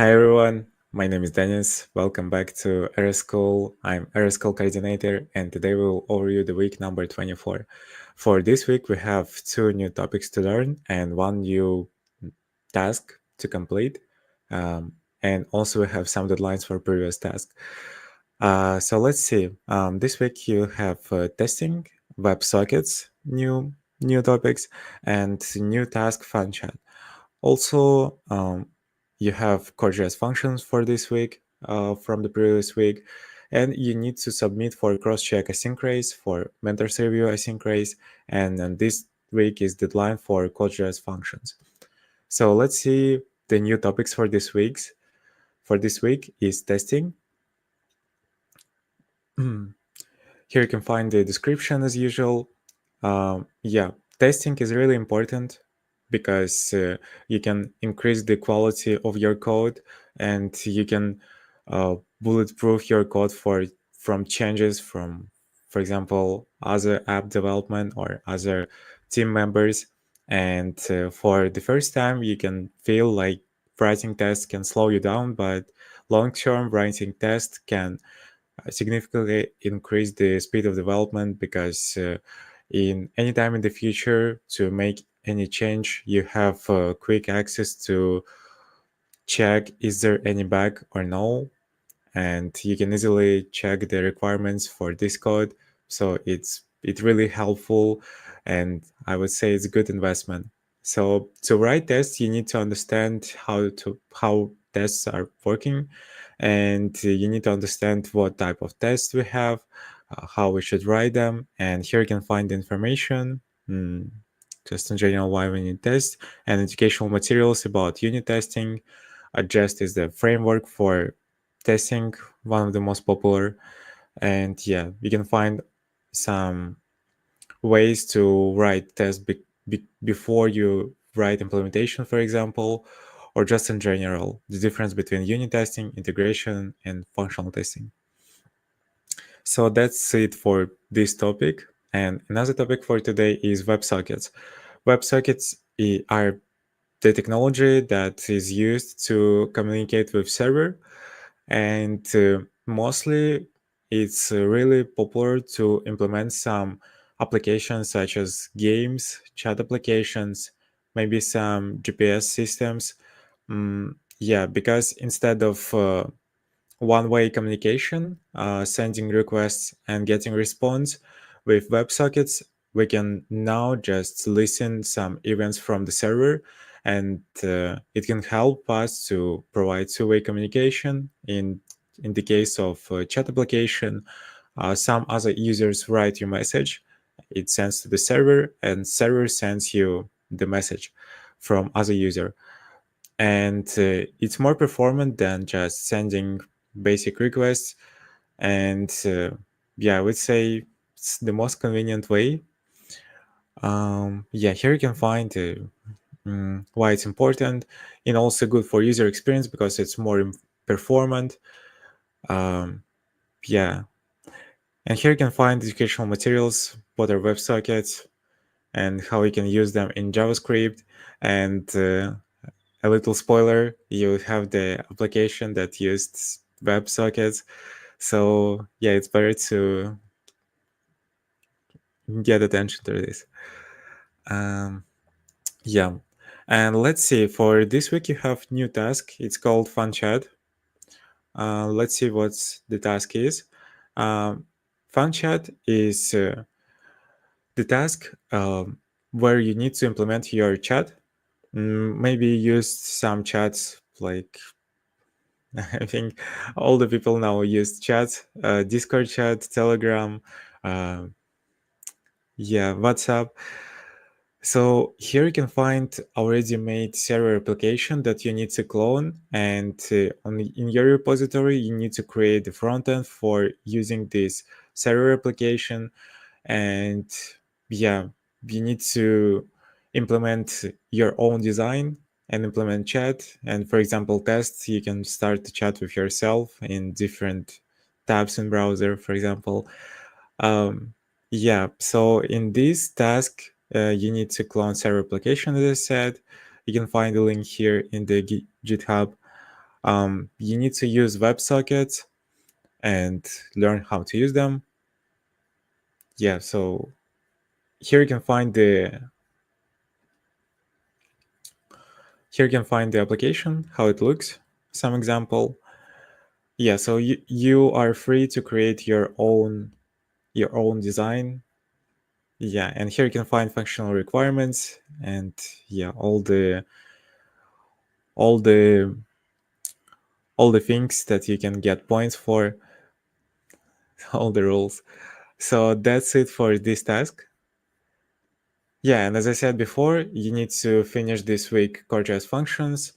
Hi everyone, my name is Dennis. Welcome back to Air School. I'm Air School coordinator, and today we'll overview the week number 24. For this week, we have two new topics to learn and one new task to complete. And also, we have some deadlines for previous tasks. So let's see. This week you have testing, WebSockets, new topics, and new task fun chat. Also, you have CoreJS functions for this week from the previous week, and you need to submit for cross-check async race, for mentors review async race, and then this week is deadline for CoreJS functions. So let's see the new topics for this week. For this week is testing. Here you can find the description as usual. Yeah, testing is really important because you can increase the quality of your code and you can bulletproof your code from changes from, for example, other app development or other team members. And for the first time, you can feel like writing tests can slow you down, but long-term writing tests can significantly increase the speed of development because in any time in the future to make any change, you have quick access to check is there any bug or no, and you can easily check the requirements for this code. So it's really helpful, and I would say it's a good investment. So to write tests, you need to understand how tests are working, and you need to understand what type of tests we have, how we should write them, and here you can find information. Just in general why we need tests and educational materials about unit testing. Jest is the framework for testing, one of the most popular. And yeah, you can find some ways to write tests before you write implementation, for example, or just in general, the difference between unit testing, integration, and functional testing. So that's it for this topic. And another topic for today is WebSockets. WebSockets are the technology that is used to communicate with server, and mostly it's really popular to implement some applications such as games, chat applications, maybe some GPS systems. Yeah, because instead of one-way communication, sending requests and getting response with WebSockets, we can now just listen some events from the server, and it can help us to provide two-way communication. In the case of chat application, some other users write you message, it sends to the server, and server sends you the message from other user. And it's more performant than just sending basic requests. And yeah, I would say it's the most convenient way. Yeah, here you can find why it's important, and also good for user experience because it's more performant. Yeah, and here you can find educational materials, what are WebSockets, and how you can use them in JavaScript. And a little spoiler, you have the application that used WebSockets. So yeah, it's better to get attention to this. Yeah, and let's see, for this week you have new task. It's called Fun Chat. Let's see what the task is. Fun Chat is the task where you need to implement your chat. Maybe use some chats like I think all the people now use chat, Discord chat, Telegram, yeah, WhatsApp. So here you can find already made server application that you need to clone, and in your repository you need to create the front end for using this server application. And yeah, you need to implement your own design and implement chat. And for example, tests, you can start to chat with yourself in different tabs in browser, for example. Yeah, so in this task, you need to clone server application, as I said. You can find the link here in the GitHub. You need to use WebSockets and learn how to use them. Yeah, so here you can find the application, how it looks, some example. Yeah, so you are free to create your own design. Yeah, and here you can find functional requirements and yeah, all the all the things that you can get points for, all the rules. So that's it for this task. Yeah, and as I said before, you need to finish this week core.js functions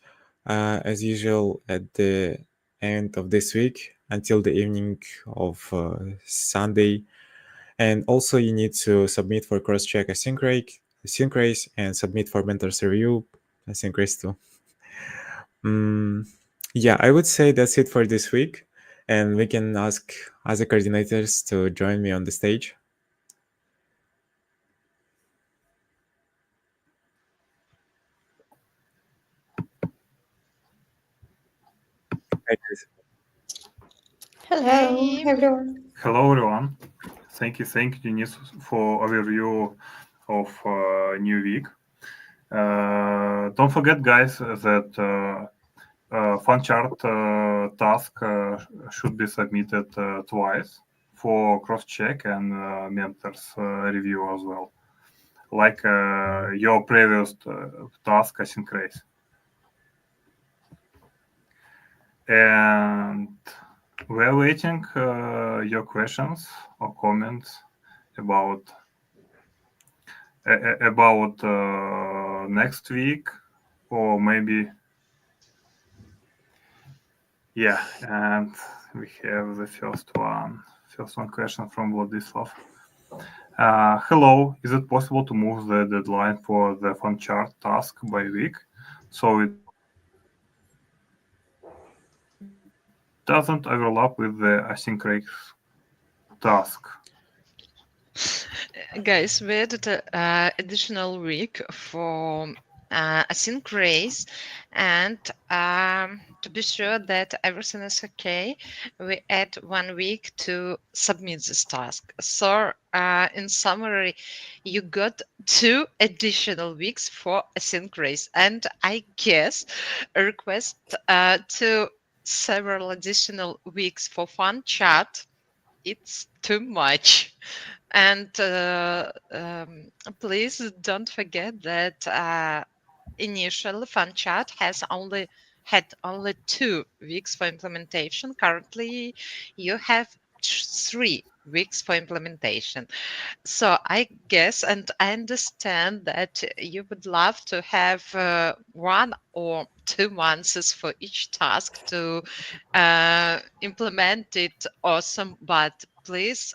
as usual at the end of this week until the evening of Sunday. And also you need to submit for cross-check async race and submit for mentors review async race too. Mm, yeah, I would say that's it for this week. And we can ask other coordinators to join me on the stage. Hi, guys. Hello, Hey, everyone. Hello, everyone. Thank you, Denise, for overview of new week. Don't forget, guys, that fun chart task should be submitted twice for cross-check and mentors review as well, like your previous task async race. And we're waiting your questions or comments about next week, or maybe, yeah. And we have the first one question from Vladislav. Hello, is it possible to move the deadline for the fun chart task by week so it doesn't overlap with the async task? guys, we added an additional week for async race, and to be sure that everything is okay, we add 1 week to submit this task. So, in summary, you got 2 additional weeks for async race, and I guess a request to several additional weeks for fun chat. It's too much. And please don't forget that initial fun chat had only 2 weeks for implementation. Currently, you have 3 weeks for implementation. So I guess and I understand that you would love to have 1 or 2 months for each task to implement it awesome, but please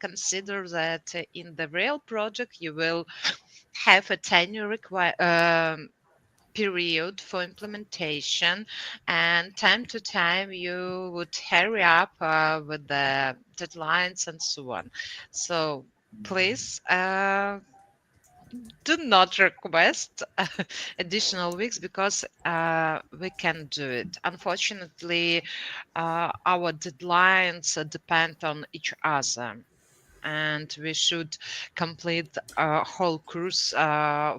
consider that in the real project you will have a tenure period for implementation, and time to time you would hurry up with the deadlines and so on. So please do not request additional weeks because we can do it. Unfortunately, our deadlines depend on each other, and we should complete a whole course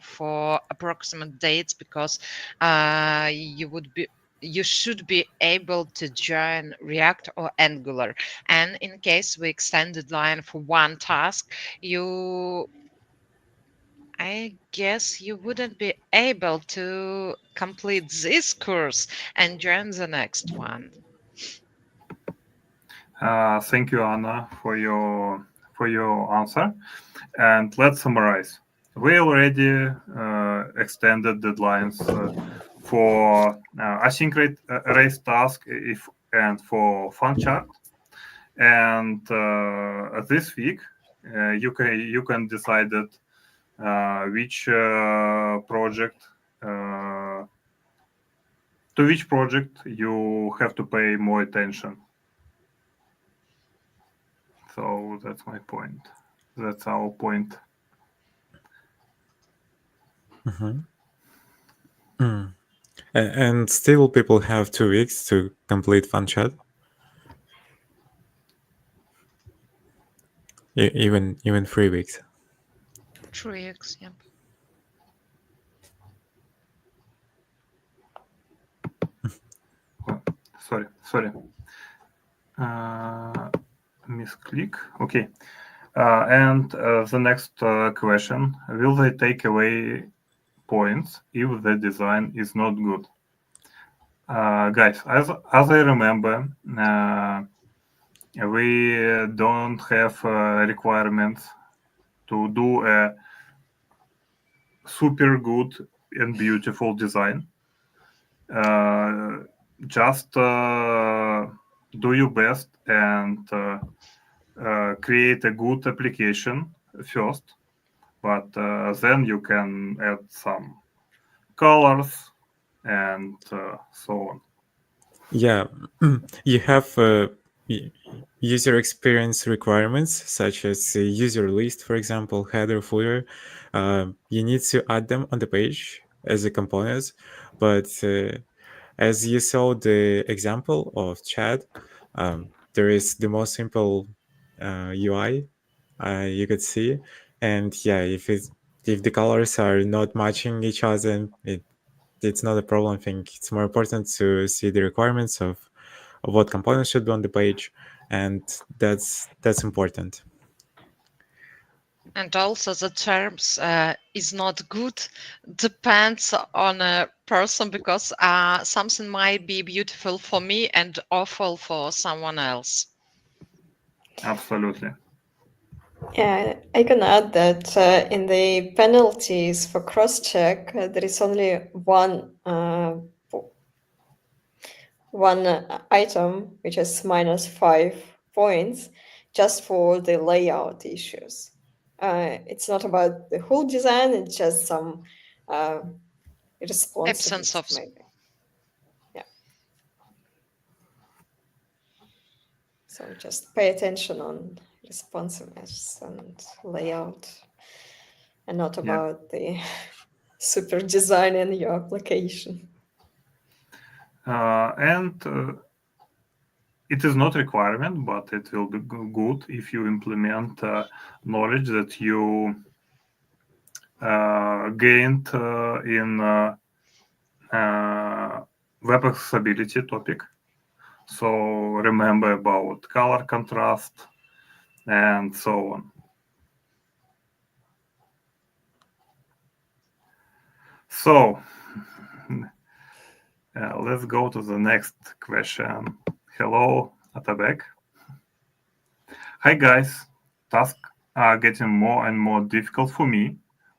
for approximate dates because you should be able to join React or Angular. And in case we extend deadline for one task, I guess you wouldn't be able to complete this course and join the next one. Thank you, Anna, for your answer. And let's summarize. We already extended deadlines for async race task if and for fun chart. And this week, you can decide that which project to which project you have to pay more attention. So that's my point. That's our point. Mhm. Mm. And still, people have 2 weeks to complete fun chat. Even 3 weeks. 3x, yep. Sorry. Misclick. Okay. And the next question: will they take away points if the design is not good? Guys, as I remember, we don't have requirements to do a super good and beautiful design. Just do your best and create a good application first, but then you can add some colors and so on. Yeah, you have user experience requirements such as user list, for example, header, footer. You need to add them on the page as a component, but as you saw the example of chat, there is the most simple UI you could see, and yeah, if the colors are not matching each other, it's not a problem. I think it's more important to see the requirements of what components should be on the page, and that's important. And also the terms is not good depends on a person because something might be beautiful for me and awful for someone else. Absolutely. Yeah, I can add that in the penalties for cross-check, there is only one item, which is -5 points, just for the layout issues. It's not about the whole design, it's just some Absence responsiveness, of maybe. Yeah. So just pay attention on responsiveness and layout, and not Yeah. about the super design in your application. And it is not requirement, but it will be good if you implement knowledge that you gained in web accessibility topic. So remember about color contrast and so on. So let's go to the next question. Hello, Atabek. Hi guys, tasks are getting more and more difficult for me.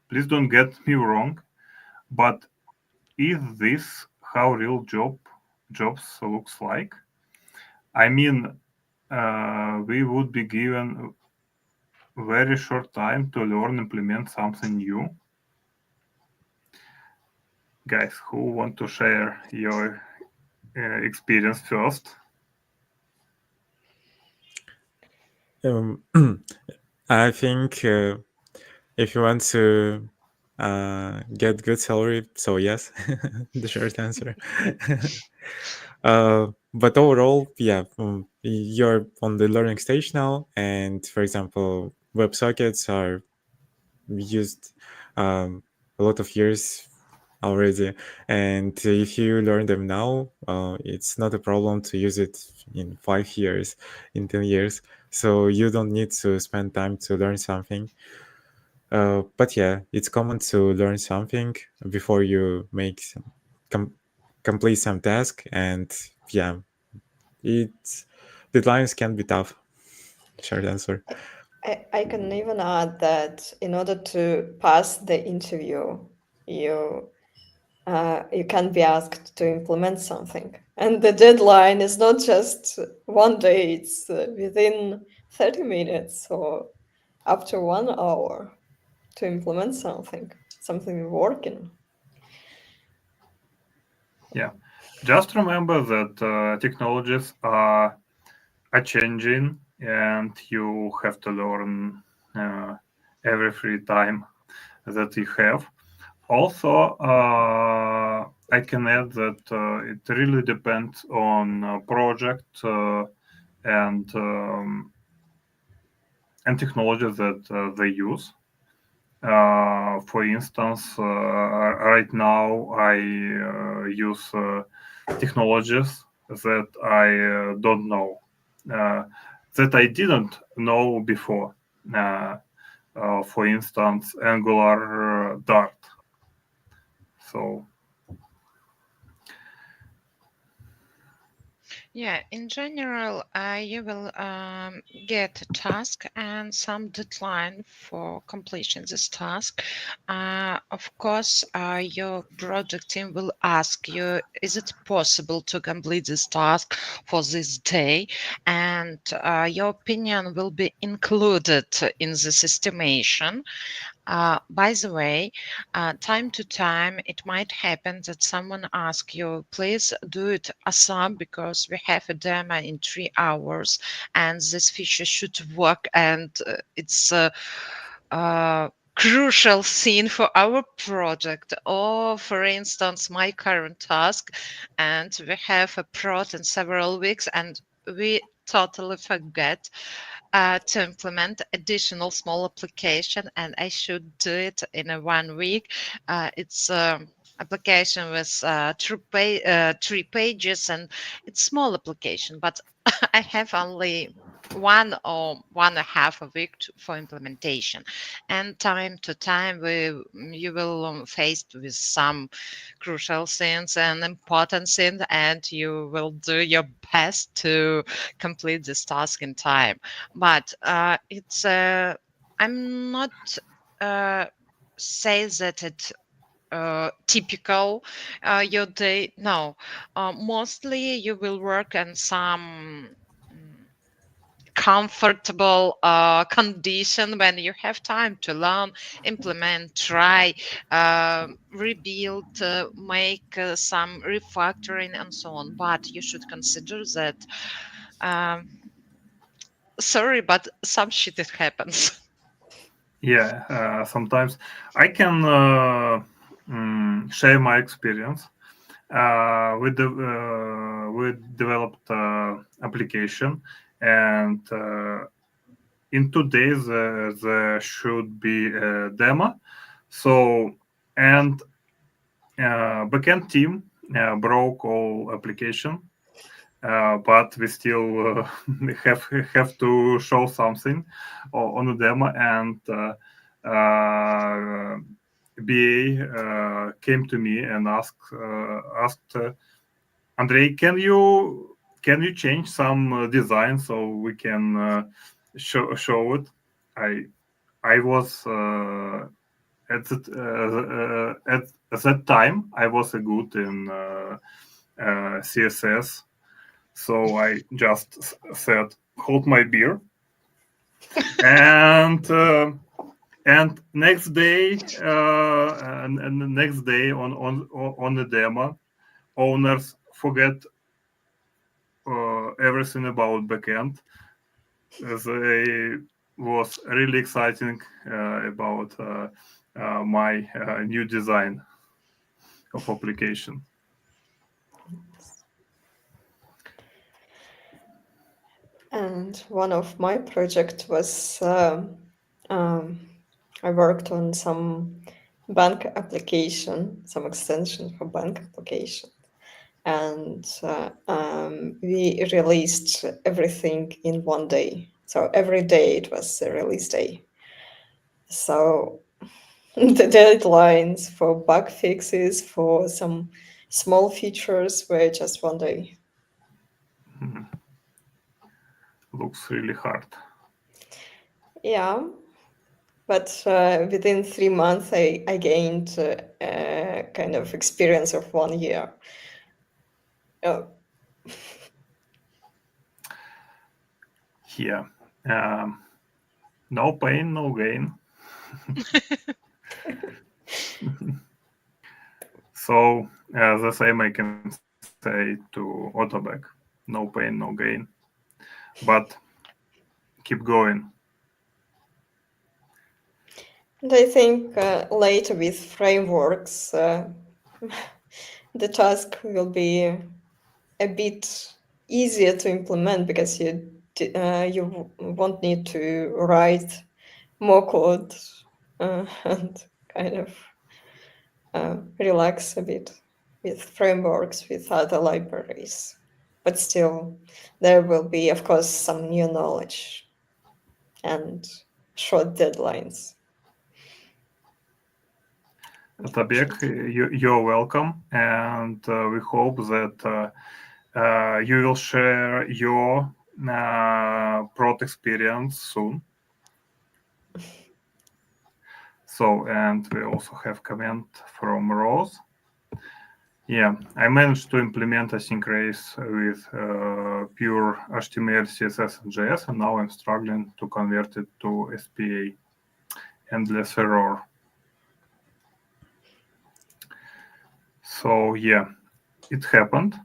Please don't get me wrong, but is this how real jobs looks like? I mean, we would be given very short time to learn implement something new. Guys, who want to share your experience first? Um, I think if you want to get good salary, so yes, the short answer. But overall, yeah, you're on the learning stage now, and for example, WebSockets are used a lot of years already, and if you learn them now, it's not a problem to use it in 5 years, in 10 years. So you don't need to spend time to learn something. But yeah, it's common to learn something before you make com- complete some task, and yeah, it deadlines can be tough. Short answer. I can even add that in order to pass the interview, you you can be asked to implement something, and the deadline is not just one day; it's within 30 minutes or up to 1 hour to implement something working. Yeah, just remember that technologies are changing, and you have to learn every free time that you have. Also, I can add that it really depends on project and um, and technology that they use. For instance, right now I use technologies that I don't know, uh, that I didn't know before. For instance, Angular Dart. So Yeah, in general, you will get a task and some deadline for completion this task. Of course, your project team will ask you, is it possible to complete this task for this day? And your opinion will be included in this estimation. By the way, time to time, it might happen that someone asks you, please do it ASAP because we have a demo in 3 hours and this feature should work and it's a crucial thing for our project. Or, for instance, my current task, and we have a prod in several weeks and we totally forget to implement additional small application, and I should do it in a 1 week. It's application with 3 pages, and it's small application, but I have only 1 or 1.5 week for implementation. And time to time, you will faced with some crucial things and important things, and you will do your best to complete this task in time. But it's I'm not uh, say that it typical your day. No, mostly you will work on some mm, comfortable condition when you have time to learn, implement, try, rebuild, make some refactoring and so on. But you should consider that. Um, Sorry, but some shit it happens. yeah, sometimes I can share my experience. We developed application, and in 2 days there should be a demo. So and backend team broke all application, but we still have have to show something on the demo, and BA came to me and asked Andrei, can you change some design so we can show it? I I was at that time I was a good in CSS, so I just said, "Hold my beer," and next day and the next day on the demo, owners forget everything about backend. They was really exciting about my new design of application. And one of my project was um, I worked on some bank application, some extension for bank application, and we released everything in one day. So every day it was a release day. So the deadlines for bug fixes for some small features were just one day. Looks really hard. Yeah, but within 3 months, I gained kind of experience of 1 year. Oh, Yeah. Um, no pain, no gain. So the same I can say to Autoback. No pain, no gain. But keep going. And I think later with frameworks, the task will be a bit easier to implement because you won't need to write more code and kind of relax a bit with frameworks, with other libraries. But still, there will be, of course, some new knowledge and short deadlines. Tabek, you're welcome, and we hope that you will share your prod experience soon. So, and we also have comment from Rose. Yeah, I managed to implement async race with pure HTML, CSS, and JS, and now I'm struggling to convert it to SPA. Endless error. So yeah, it happened.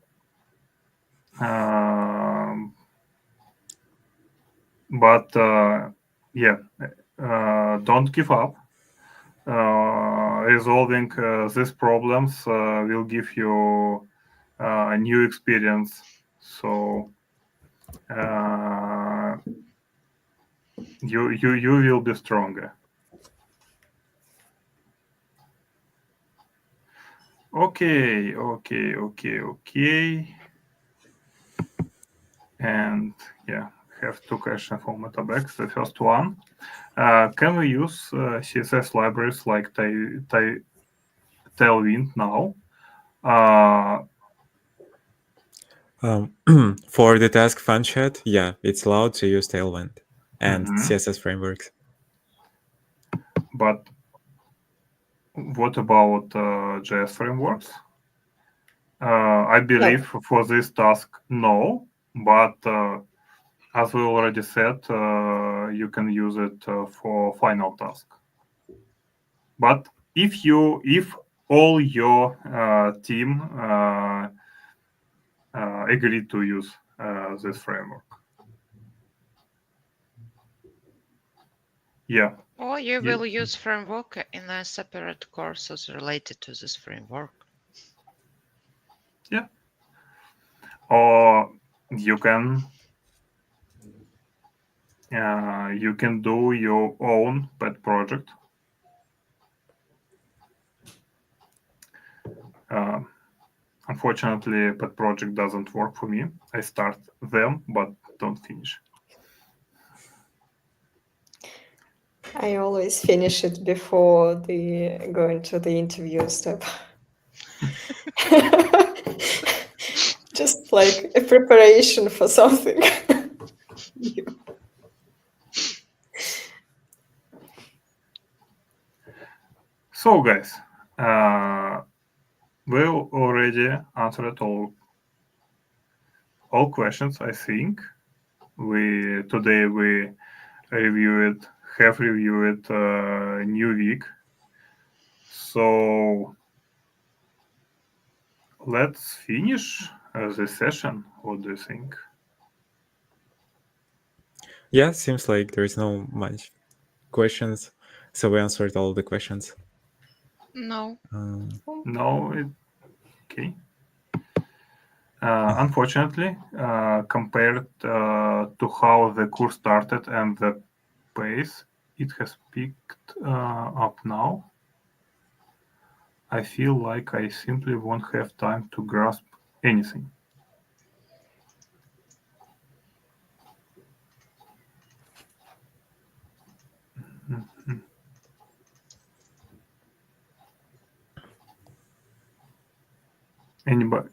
But yeah, don't give up. Resolving these problems will give you a new experience. So you will be stronger. Okay. And yeah, have two questions from Metabex. The first one, can we use CSS libraries like Tailwind now? For the task fun chat, yeah, it's allowed to use Tailwind and CSS frameworks. But what about JS frameworks? I believe for this task, no. But as we already said, you can use it for final task. But if all your team agree to use this framework, yeah. Or you will use framework in a separate courses related to this framework. Yeah. Or you can do your own pet project. Unfortunately, pet project doesn't work for me. I start them but don't finish. I always finish it before the going to the interview step. Just like a preparation for something new. So, guys, we already answered all questions. I think today we have reviewed new week. So let's finish the session. What do you think? Yeah, seems like there is no much questions, so we answered all the questions. No. No, okay. Unfortunately, compared to how the course started and the pace it has picked up now, I feel like I simply won't have time to grasp anything.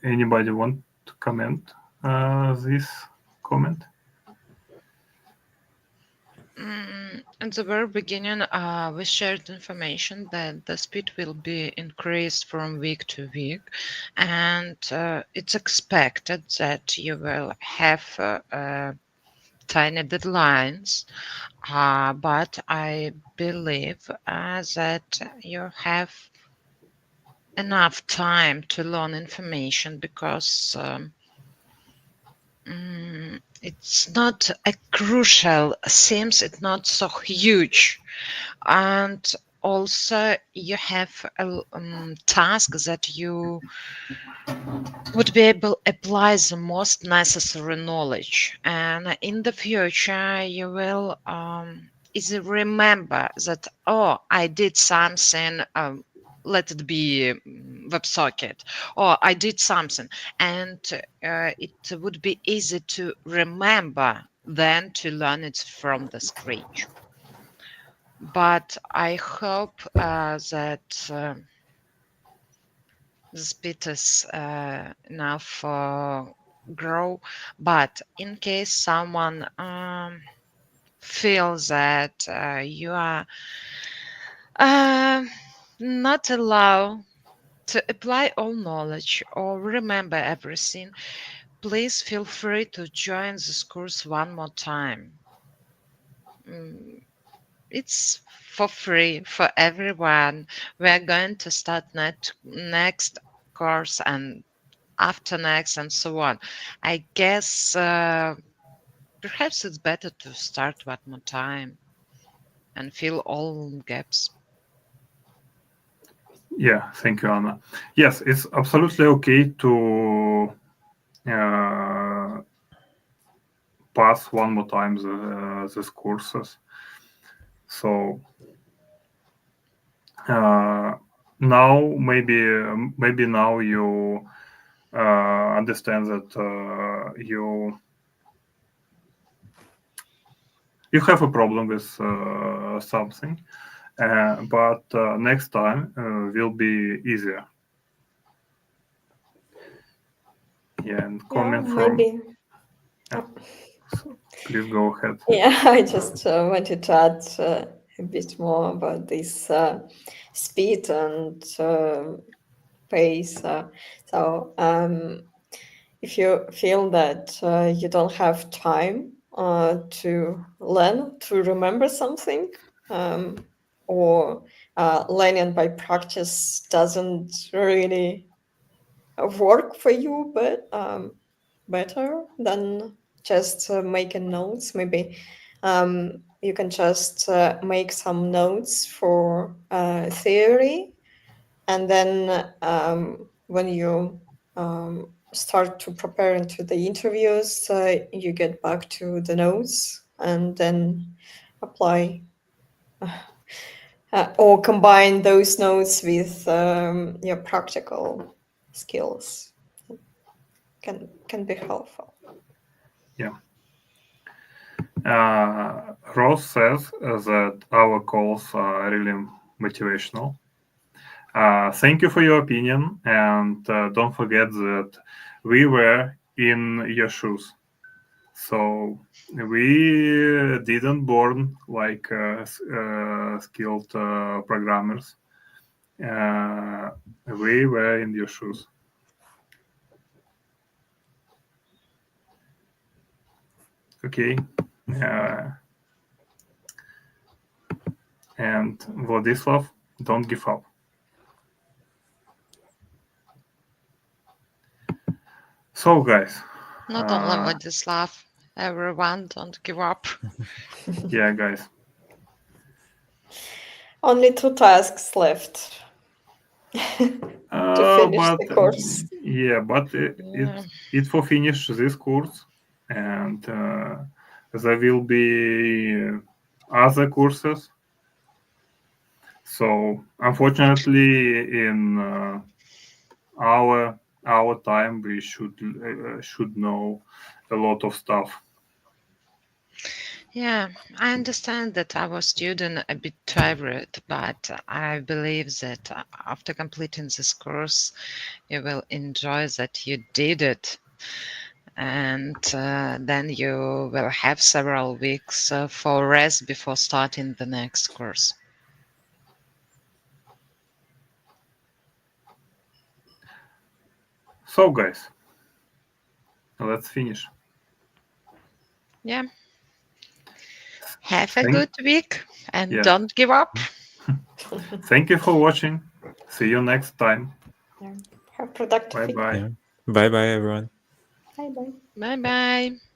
Anybody want to comment this comment? At the very beginning, we shared information that the speed will be increased from week to week, and it's expected that you will have tiny deadlines, but I believe that you have enough time to learn information because it's not a crucial, seems it's not so huge, and also you have a task that you would be able to apply the most necessary knowledge, and in the future you will easily remember that, oh, I did something, let it be WebSocket, or I did something, and it would be easy to remember than to learn it from the scratch. But I hope that the speed is enough grow. But in case someone feels that you are not allowed to apply all knowledge or remember everything, please feel free to join this course one more time. It's for free for everyone. We are going to start next course and after next and so on. I guess perhaps it's better to start one more time and fill all gaps. Yeah, thank you, Anna. Yes, it's absolutely okay to pass one more time these courses. So now maybe now you understand that you have a problem with something, but next time will be easier. Yeah, and comment from. maybe. Yeah. So please go ahead. Yeah, I just wanted to add a bit more about this speed and pace. So, if you feel that you don't have time to learn, to remember something, or learning by practice doesn't really work for you, but better than just making notes. Maybe you can just make some notes for theory, and then when you start to prepare into the interviews, you get back to the notes and then apply or combine those notes with your practical skills. Can be helpful. Yeah. Ross says that our calls are really motivational. Thank you for your opinion, and don't forget that we were in your shoes. So we didn't born like skilled programmers. We were in your shoes. Okay. And Vladislav, don't give up. So, guys. Not only Vladislav, everyone, don't give up. Yeah, guys. Only 2 tasks left to finish the course. Yeah, but it for finish this course, and there will be other courses. So unfortunately, in our time, we should know a lot of stuff. Yeah, I understand that our student a bit tired, but I believe that after completing this course, you will enjoy that you did it. And then you will have several weeks for rest before starting the next course. So, guys, let's finish. Yeah. Have a good week and Yeah. don't give up. Thank you for watching. See you next time. Yeah. Have productive week. Bye-bye. Yeah. Bye bye, everyone. Bye bye. Bye bye.